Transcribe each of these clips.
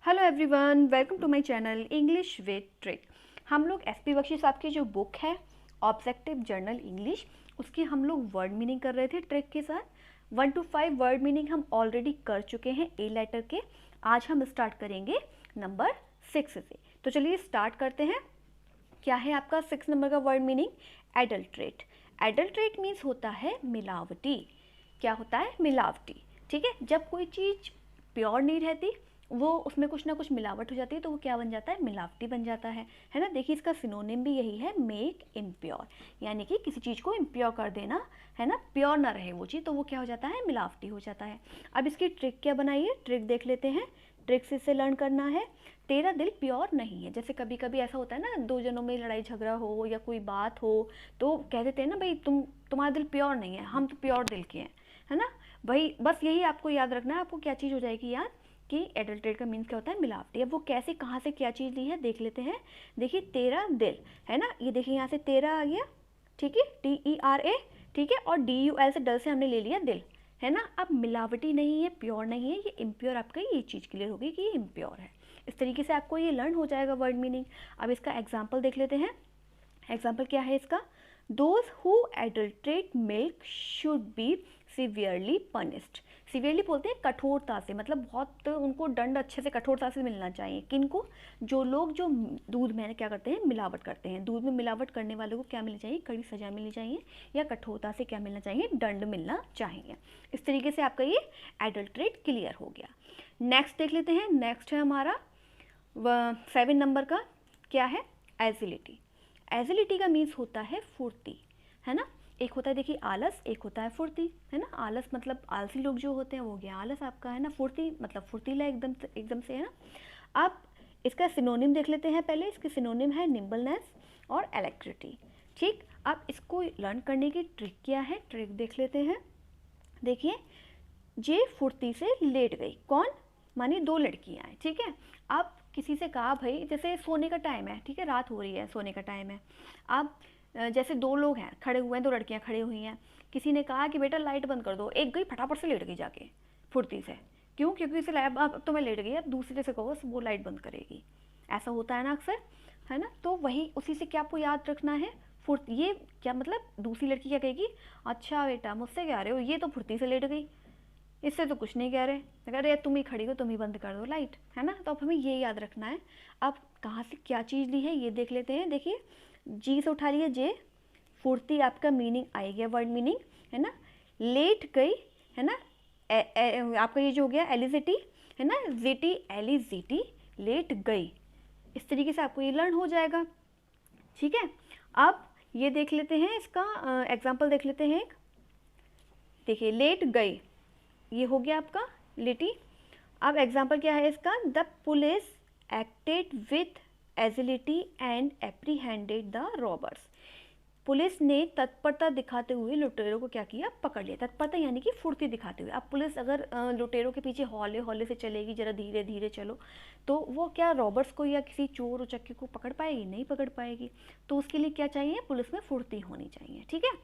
Hello everyone, welcome to my channel English with trick. हम लोग SP Bakshi साहब की जो बुक है ऑब्जेक्टिव जर्नल इंग्लिश, उसकी हम लोग वर्ड मीनिंग कर रहे थे ट्रिक के साथ। 1 to 5 वर्ड मीनिंग हम ऑलरेडी कर चुके हैं ए लेटर के। आज हम स्टार्ट करेंगे नंबर 6 से। तो चलिए स्टार्ट करते हैं। क्या है आपका 6 नंबर का word meaning? Adulterate. Adulterate means होता है मिलावटी। क्या होता है? मिलावटी। ठीक है, जब कोई चीज़ प्योर नहीं रहती, वो उसमें कुछ ना कुछ मिलावट हो जाती है, तो वो क्या बन जाता है? मिलावटी बन जाता है ना। देखिए इसका सिनोनिम भी यही है, मेक इम्प्योर, यानी कि किसी चीज़ को इम्प्योर कर देना, है ना, प्योर ना रहे वो चीज़, तो वो क्या हो जाता है? मिलावटी हो जाता है। अब इसकी ट्रिक क्या बनाई है, ट्रिक देख लेते हैं। ट्रिक से इससे लर्न करना है। तेरा दिल प्योर नहीं है। जैसे कभी कभी ऐसा होता है ना, दो जनों में लड़ाई झगड़ा हो या कोई बात हो, तो कह देते हैं ना, भाई तुम्हारा दिल प्योर नहीं है, हम तो प्योर दिल के हैं, है ना। भाई बस यही आपको याद रखना है। आपको क्या चीज़ हो जाएगी याद कि एडल्ट्रेट का मीन्स क्या होता है? मिलावटी। अब वो कैसे, कहाँ से, क्या चीज़ ली है देख लेते हैं। देखिए तेरा दिल, है ना, ये देखिए यहाँ से तेरा आ गया, ठीक है, TERA, ठीक है, और DUL से डल से हमने ले लिया दिल, है ना। अब मिलावटी नहीं है, प्योर नहीं है, ये इम्प्योर। आपका ये चीज़ क्लियर होगी कि ये इम्प्योर है। इस तरीके से आपको ये लर्न हो जाएगा वर्ड मीनिंग। अब इसका एग्जाम्पल देख लेते हैं। एग्जाम्पल क्या है इसका? Those who adulterate milk should be severely punished. Severely बोलते हैं कठोरता से, मतलब बहुत उनको दंड अच्छे से, कठोरता से मिलना चाहिए। किनको? जो लोग जो दूध में क्या करते हैं? मिलावट करते हैं। दूध में मिलावट करने वालों को क्या मिलनी चाहिए? कड़ी सजा मिलनी चाहिए, या कठोरता से क्या मिलना चाहिए? दंड मिलना चाहिए। इस तरीके से आपका ये एडल्ट्रेट क्लियर हो गया। नेक्स्ट देख लेते हैं। नेक्स्ट है हमारा 7 नंबर का। क्या है? एजिलिटी। एजिलिटी का मीन्स होता है फुर्ती, है ना। एक होता है देखिए आलस, एक होता है फुर्ती, है ना। आलस मतलब आलसी लोग जो होते हैं, वो हो गया आलस आपका, है ना। फुर्ती मतलब फुर्तीला एकदम से, है ना। अब इसका सिनोनिम देख लेते हैं पहले। इसके सिनोनिम है निम्बलनेस और इलेक्ट्रिसिटी। ठीक, अब इसको लर्न करने की ट्रिक क्या है, ट्रिक देख लेते हैं। देखिए जे फुर्ती से लेट गई। कौन? मानिए दो लड़कियां हैं, ठीक है। अब किसी से कहा भाई, जैसे सोने का टाइम है, ठीक है, रात हो रही है, सोने का टाइम है। अब जैसे दो लोग हैं खड़े हुए हैं, दो लड़कियां खड़ी हुई हैं। किसी ने कहा कि बेटा लाइट बंद कर दो, एक गई फटाफट से लेट गई जाके फुर्ती से। क्यों? क्योंकि इसे अब तो मैं लेट गई, अब दूसरे से कहो वो लाइट बंद करेगी। ऐसा होता है ना अक्सर, है ना। तो वही उसी से क्या आपको याद रखना है? फुर्ती। ये क्या मतलब? दूसरी लड़की क्या कहेगी? अच्छा बेटा मुझसे कह रहे हो, ये तो फुर्ती से लेट गई, इससे तो कुछ नहीं कह रहे, अगर यार तुम ही खड़ी हो, तुम ही बंद कर दो लाइट, है ना। तो अब हमें ये याद रखना है। अब कहाँ से क्या चीज़ ली है ये देख लेते हैं। देखिए जी से उठा लिया जे, फुर्ती आपका मीनिंग आई गया, वर्ड मीनिंग, है ना। लेट गई, है ना। आपका ये जो हो गया एलिजिटी, है ना, जीटी एलिजिटी, लेट गई। इस तरीके से आपको ये लर्न हो जाएगा, ठीक है। अब ये देख लेते हैं, इसका एग्जाम्पल देख लेते हैं एक। देखिए लेट गई, ये हो गया आपका लिटी। अब एग्जाम्पल क्या है इसका? The police acted with agility and apprehended the robbers. Police ने तत्परता दिखाते हुए लुटेरों को क्या किया? पकड़ लिया। तत्परता यानी कि फुर्ती दिखाते हुए। अब पुलिस अगर लुटेरों के पीछे हौले हौले से चलेगी, जरा धीरे धीरे चलो, तो वो क्या रॉबर्स को या किसी चोर उचक्के को पकड़ पाएगी? नहीं पकड़ पाएगी। तो उसके लिए क्या चाहिए? पुलिस में फुर्ती होनी चाहिए, ठीक है।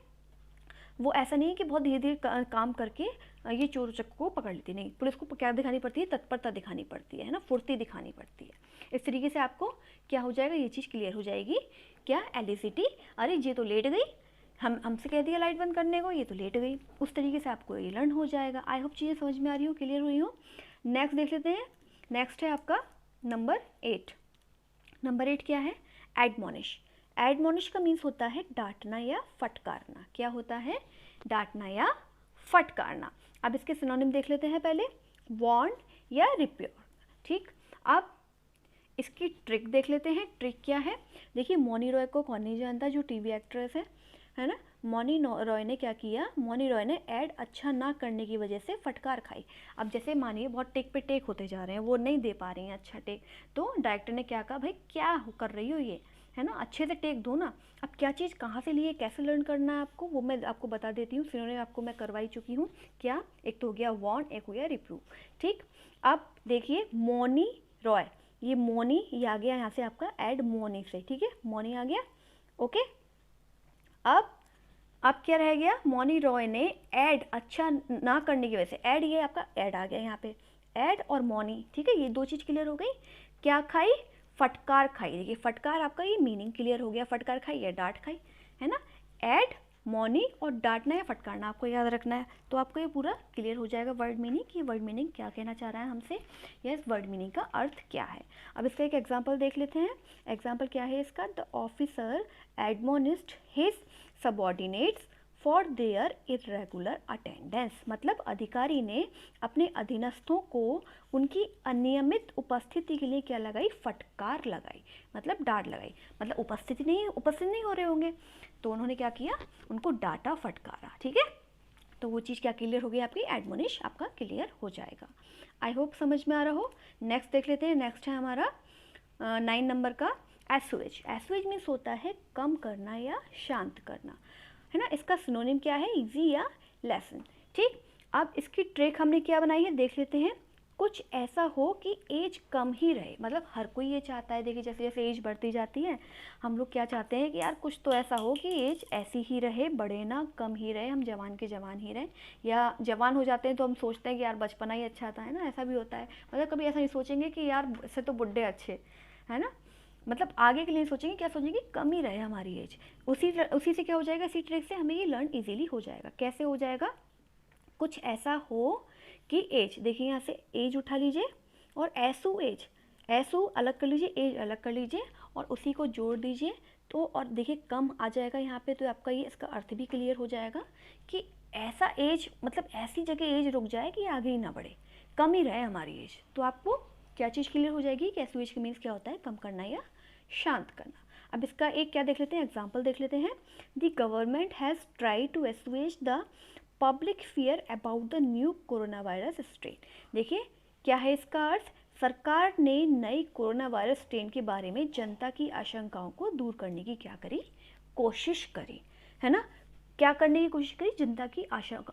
वो ऐसा नहीं है कि बहुत धीरे धीरे काम करके ये चोर उचक्कों को पकड़ लेती, नहीं, पुलिस को क्या दिखानी पड़ती है? तत्परता दिखानी पड़ती है ना, फुर्ती दिखानी पड़ती है। इस तरीके से आपको क्या हो जाएगा? ये चीज़ क्लियर हो जाएगी। क्या? एलिसिटी, अरे ये तो लेट गई, हमसे कह दिया लाइट बंद करने को, ये तो लेट गई। उस तरीके से आपको ये लर्न हो जाएगा। आई होप चीज़ें समझ में आ रही हो, क्लियर हुई हो। नेक्स्ट देख लेते हैं। नेक्स्ट है आपका नंबर 8। नंबर 8 क्या है? एडमोनिश। एडमोनिश का मीन्स होता है डांटना या फटकारना। क्या होता है? डांटना या फटकारना। अब इसके सिनोनिम देख लेते हैं पहले। वार्न या रिप्योर, ठीक। अब इसकी ट्रिक देख लेते हैं। ट्रिक क्या है? देखिए मौनी रॉय को कौन नहीं जानता, जो टीवी एक्ट्रेस है ना। मौनी रॉय ने क्या किया? मौनी रॉय ने ऐड अच्छा ना करने की वजह से फटकार खाई। अब जैसे मानिए बहुत टेक पे टेक होते जा रहे हैं, वो नहीं दे पा रही हैं अच्छा टेक, तो डायरेक्टर ने क्या कहा, भाई क्या कर रही हो ये, है ना, अच्छे से टेक दो ना। अब क्या चीज़ कहाँ से लिए, कैसे लर्न करना है आपको, वो मैं आपको बता देती हूँ। सिनोनिम आपको मैं करवाई चुकी हूँ। क्या? एक तो हो गया वार्न, एक हो गया रिप्रूव, ठीक। अब देखिए मौनी रॉय, ये मोनी, ये आ गया यहाँ से आपका ऐड मोनी से, ठीक है, मोनी आ गया, ओके। अब क्या रह गया? मौनी रॉय ने ऐड अच्छा ना करने की वजह से, ऐड ये आपका ऐड आ गया यहाँ पे, एड और मॉनी, ठीक है, ये दो चीज़ क्लियर हो गई। क्या खाई? फटकार खाई। देखिए फटकार आपका ये मीनिंग क्लियर हो गया, फटकार खाई या डांट खाई, है ना। एड, मॉनी और डांटना या फटकारना आपको याद रखना है, तो आपको ये पूरा क्लियर हो जाएगा वर्ड मीनिंग, कि वर्ड मीनिंग क्या कहना चाह रहा है हमसे, या इस वर्ड मीनिंग का अर्थ क्या है। अब इसका एक एग्जाम्पल देख लेते हैं। एग्जाम्पल क्या है इसका? The officer admonished his subordinates for their irregular attendance, मतलब अधिकारी ने अपने अधीनस्थों को उनकी अनियमित उपस्थिति के लिए क्या लगाई? फटकार लगाई, मतलब डांट लगाई। मतलब उपस्थित नहीं हो रहे होंगे, तो उन्होंने क्या किया? उनको डांटा, फटकारा, ठीक है। तो वो चीज़ क्या क्लियर हो गई आपकी? एडमोनिश आपका क्लियर हो जाएगा। आई होप समझ में आ रहा हो। नेक्स्ट देख लेते हैं। नेक्स्ट है हमारा 9 नंबर का एसुएज। एसुएज मीन्स होता है कम करना या शांत करना, है ना। इसका सिनोनिम क्या है? इजी या लेसन, ठीक। अब इसकी ट्रिक हमने क्या बनाई है देख लेते हैं। कुछ ऐसा हो कि एज कम ही रहे, मतलब हर कोई ये चाहता है। देखिए जैसे जैसे एज बढ़ती जाती है, हम लोग क्या चाहते हैं कि यार कुछ तो ऐसा हो कि एज ऐसी ही रहे, बढ़े ना, कम ही रहे, हम जवान के जवान ही रहें। या जवान हो जाते हैं तो हम सोचते हैं कि यार बचपना ही अच्छा था, है ना, ऐसा भी होता है। मतलब कभी ऐसा नहीं सोचेंगे कि यार इससे तो बुढ़े अच्छे, है ना। मतलब आगे के लिए सोचेंगे, क्या सोचेंगे? कम ही रहे हमारी एज। उसी से क्या हो जाएगा? इसी ट्रिक से हमें ये लर्न इजीली हो जाएगा। कैसे हो जाएगा? कुछ ऐसा हो कि एज, देखिए यहाँ से एज उठा लीजिए और एसु एज, एसु अलग कर लीजिए, एज अलग कर लीजिए और उसी को जोड़ दीजिए, तो और देखिए कम आ जाएगा यहाँ पे। तो आपका ये इसका अर्थ भी क्लियर हो जाएगा कि ऐसा एज, मतलब ऐसी जगह एज रुक जाए कि आगे ही ना बढ़े, कम ही रहे हमारी एज। तो आपको क्या चीज़ क्लियर हो जाएगी कि एसु एज के मीन्स क्या होता है? कम करना या शांत करना। अब इसका एक क्या देख लेते हैं? एग्जाम्पल देख लेते हैं। The government has try to assuage the public fear about the new corona virus strain. देखिए क्या है इसका अर्थ? सरकार ने नई कोरोना वायरस स्ट्रेन के बारे में जनता की आशंकाओं को दूर करने की क्या करी? कोशिश करी, है ना। क्या करने की कोशिश करी? जनता की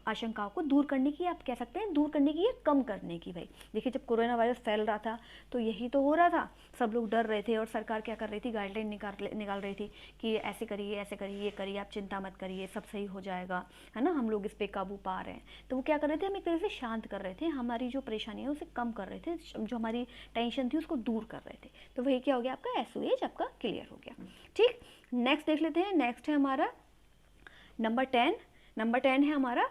आशंकाओं को दूर करने की, आप कह सकते हैं दूर करने की या कम करने की। भाई देखिए जब कोरोना वायरस फैल रहा था तो यही तो हो रहा था, सब लोग डर रहे थे और सरकार क्या कर रही थी? गाइडलाइन निकाल रही थी कि ऐसे करिए, ऐसे करिए, ये करिए, आप चिंता मत करिए, सब सही हो जाएगा, है ना, हम लोग इस पर काबू पा रहे हैं। तो वो क्या कर रहे थे? हम एक तरह से शांत कर रहे थे, हमारी जो परेशानी है उसे कम कर रहे थे, जो हमारी टेंशन थी उसको दूर कर रहे थे। तो वही क्या हो गया? आपका एसओएच आपका क्लियर हो गया, ठीक। नेक्स्ट देख लेते हैं। नेक्स्ट है हमारा नंबर 10। नंबर 10 है हमारा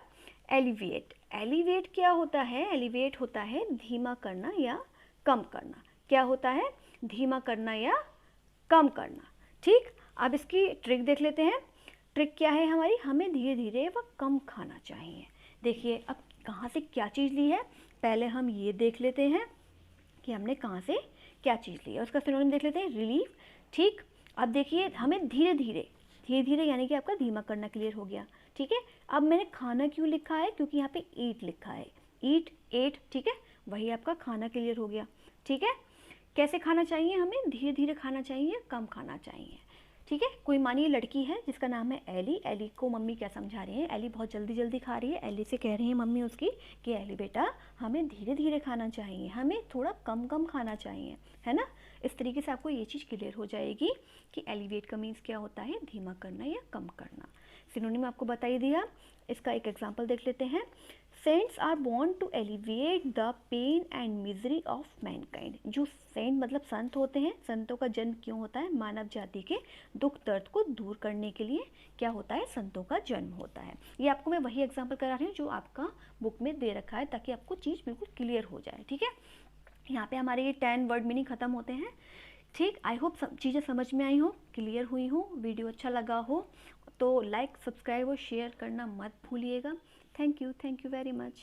एलिवेट। एलिवेट क्या होता है? एलिवेट होता है धीमा करना या कम करना। क्या होता है? धीमा करना या कम करना, ठीक। अब इसकी ट्रिक देख लेते हैं। ट्रिक क्या है हमारी? हमें धीरे धीरे व कम खाना चाहिए। देखिए अब कहाँ से क्या चीज़ ली है, पहले हम ये देख लेते हैं कि हमने कहाँ से क्या चीज़ ली है। उसका सिनोनिम देख लेते हैं, रिलीफ, ठीक। अब देखिए हमें धीरे धीरे यानी कि आपका धीमा करना क्लियर हो गया, ठीक है। अब मैंने खाना क्यों लिखा है? क्योंकि यहाँ पे ईट लिखा है, ईट, एट, ठीक है, वही आपका खाना क्लियर हो गया, ठीक है। कैसे खाना चाहिए? हमें धीरे धीरे खाना चाहिए, कम खाना चाहिए, ठीक है। कोई मानिए लड़की है जिसका नाम है एली। एली को मम्मी क्या समझा रही है? एली बहुत जल्दी जल्दी खा रही है। एली से कह रही है मम्मी उसकी कि एली बेटा हमें धीरे धीरे खाना चाहिए, हमें थोड़ा कम कम खाना चाहिए, है ना। इस तरीके से आपको ये चीज़ क्लियर हो जाएगी कि एलिवेट का मीन्स क्या होता है? धीमा करना या कम करना। सिनोनिम आपको बता ही दिया। इसका एक एग्जाम्पल देख लेते हैं। Saints are born to alleviate the pain and misery of mankind. जो सेंट मतलब संत होते हैं, संतों का जन्म क्यों होता है? मानव जाति के दुख दर्द को दूर करने के लिए क्या होता है? संतों का जन्म होता है। ये आपको मैं वही एग्जाम्पल करा रही हूँ जो आपका बुक में दे रखा है, ताकि आपको चीज़ बिल्कुल क्लियर हो जाए, ठीक है। यहाँ पे हमारे ये 10 वर्ड मीनिंग खत्म होते हैं, ठीक। आई होप सब चीज़ें समझ में आई हो, क्लियर हुई हो, वीडियो अच्छा लगा हो तो लाइक, सब्सक्राइब और शेयर करना मत भूलिएगा। Thank you very much.